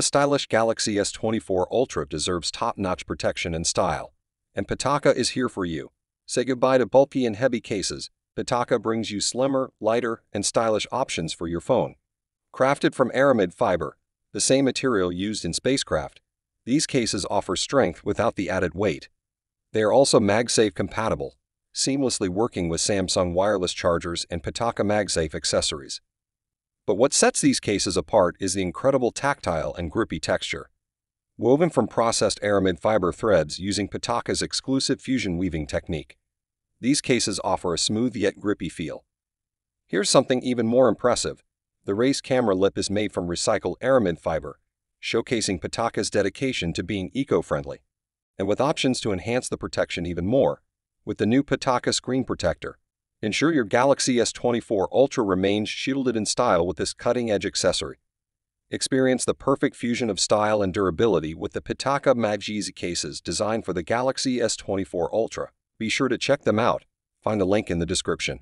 the stylish Galaxy S24 Ultra deserves top-notch protection and style, and PITAKA is here for you. Say goodbye to bulky and heavy cases. PITAKA brings you slimmer, lighter, and stylish options for your phone. Crafted from aramid fiber, the same material used in spacecraft, these cases offer strength without the added weight. They are also MagSafe compatible, seamlessly working with Samsung wireless chargers and PITAKA MagSafe accessories. But what sets these cases apart is the incredible tactile and grippy texture. Woven from processed aramid fiber threads using PITAKA's exclusive fusion weaving technique, these cases offer a smooth yet grippy feel. Here's something even more impressive. The raised camera lip is made from recycled aramid fiber, showcasing PITAKA's dedication to being eco-friendly. And with options to enhance the protection even more, with the new PITAKA screen protector, ensure your Galaxy S24 Ultra remains shielded in style with this cutting-edge accessory. Experience the perfect fusion of style and durability with the PITAKA MagSafe cases designed for the Galaxy S24 Ultra. Be sure to check them out. Find a link in the description.